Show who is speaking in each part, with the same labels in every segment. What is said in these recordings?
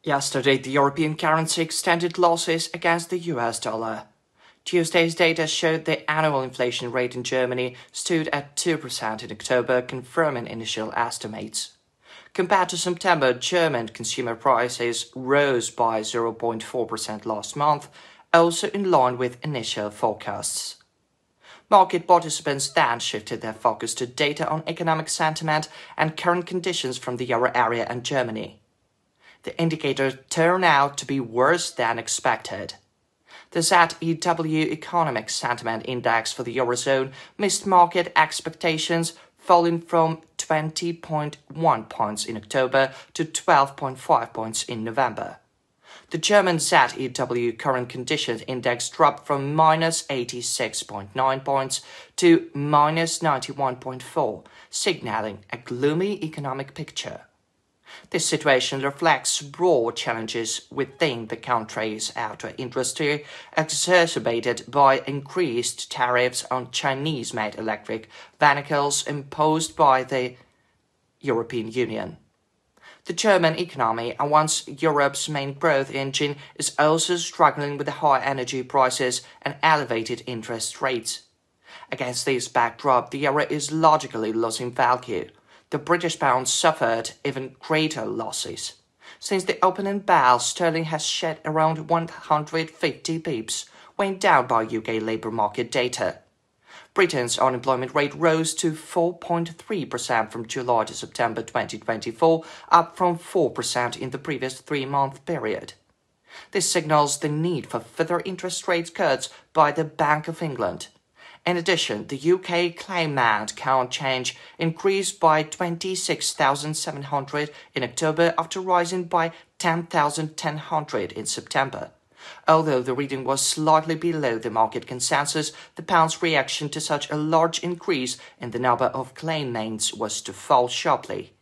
Speaker 1: Yesterday, the European currency extended losses against the US dollar. Tuesday's data showed the annual inflation rate in Germany stood at 2% in October, confirming initial estimates. Compared to September, German consumer prices rose by 0.4% last month, also in line with initial forecasts. Market participants then shifted their focus to data on economic sentiment and current conditions from the euro area and Germany. The indicators turned out to be worse than expected. The ZEW Economic Sentiment Index for the Eurozone missed market expectations, falling from 20.1 points in October to 12.5 points in November. The German ZEW Current Conditions Index dropped from minus 86.9 points to minus 91.4, signaling a gloomy economic picture. This situation reflects broad challenges within the country's auto industry, exacerbated by increased tariffs on Chinese-made electric vehicles imposed by the European Union. The German economy, once Europe's main growth engine, is also struggling with the high energy prices and elevated interest rates. Against this backdrop, the euro is logically losing value. The British pound suffered even greater losses. Since the opening bell, sterling has shed around 150 pips, weighing down by UK labour market data. Britain's unemployment rate rose to 4.3% from July to September 2024, up from 4% in the previous three-month period. This signals the need for further interest rate cuts by the Bank of England. In addition, the UK claimant count change increased by 26,700 in October after rising by 10,100 in September. Although the reading was slightly below the market consensus, the pound's reaction to such a large increase in the number of claimants was to fall sharply.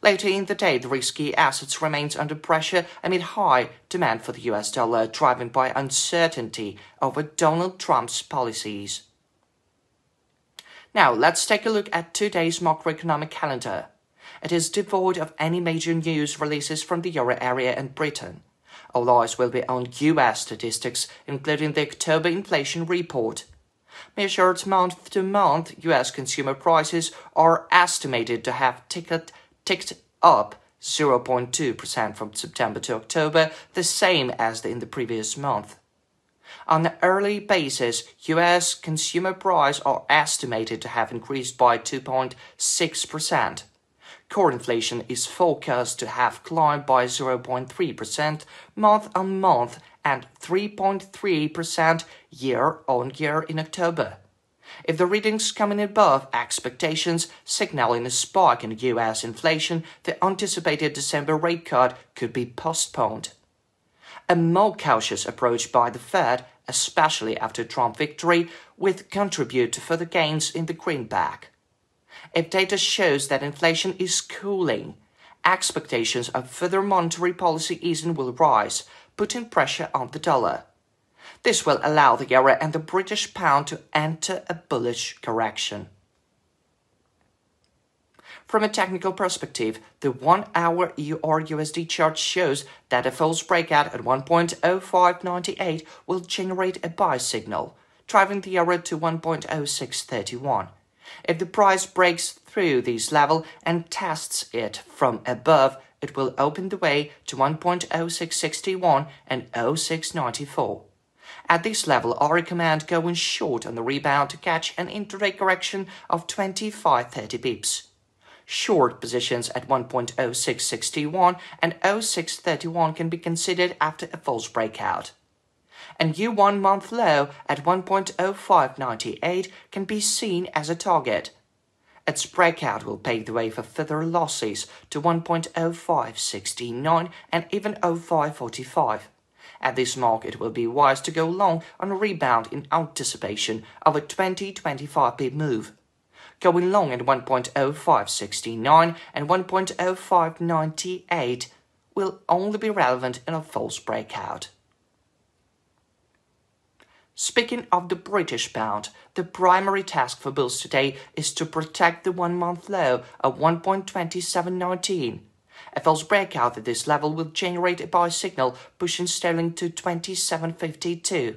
Speaker 1: Later in the day, the risky assets remained under pressure amid high demand for the US dollar, driven by uncertainty over Donald Trump's policies. Now, let's take a look at today's macroeconomic calendar. It is devoid of any major news releases from the euro area and Britain. All eyes will be on US statistics, including the October inflation report. Measured month to month, US consumer prices are estimated to have ticked up 0.2% from September to October, the same as in the previous month. On an early basis, US consumer prices are estimated to have increased by 2.6%. Core inflation is forecast to have climbed by 0.3% month-on-month and 3.3% year-on-year in October. If the readings come in above expectations, signaling a spike in US inflation, the anticipated December rate cut could be postponed. A more cautious approach by the Fed, especially after Trump victory, would contribute to further gains in the greenback. If data shows that inflation is cooling, expectations of further monetary policy easing will rise, putting pressure on the dollar. This will allow the euro and the British pound to enter a bullish correction. From a technical perspective, the 1-hour EUR/USD chart shows that a false breakout at 1.0598 will generate a buy signal, driving the euro to 1.0631. If the price breaks through this level and tests it from above, it will open the way to 1.0661 and 0694. At this I recommend going short on the rebound to catch an intraday correction of 25-30 pips. Short positions at 1.0661 and 0631 can be considered after a false breakout. And new 1-month low at 1.0598 can be seen as a target. Its breakout will pave the way for further losses to 1.0569 and even 0545. At this mark, it will be wise to go long on a rebound in anticipation of a 20-25 pip move. Going long at 1.0569 and 1.0598 will only be relevant in a false breakout. Speaking of the British pound, the primary task for bulls today is to protect the 1-month low of 1.2719. A false breakout at this level will generate a buy signal pushing sterling to 27.52.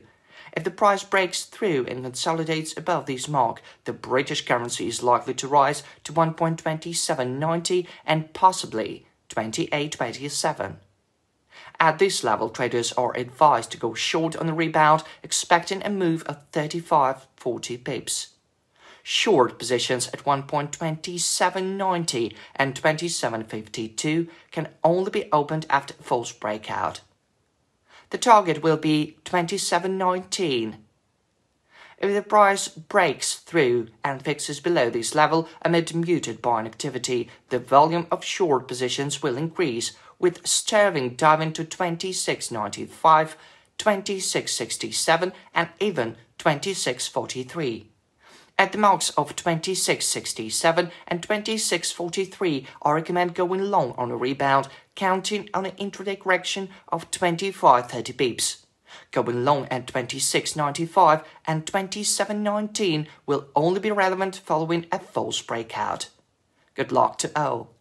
Speaker 1: If the price breaks through and consolidates above this mark, the British currency is likely to rise to 1.2790 and possibly 28.27. At this level, traders are advised to go short on the rebound, expecting a move of 35-40 pips. Short positions at 1.2790 and 27.52 can only be opened after a false breakout. The target will be 27.19. If the price breaks through and fixes below this level amid muted buying activity, the volume of short positions will increase, with sterling diving to 26.95, 26.67 and even 26.43. At the marks of 26.67 and 26.43, I recommend going long on a rebound, counting on an intraday correction of 25-30 pips. Going long at 26.95 and 27.19 will only be relevant following a false breakout. Good luck to all.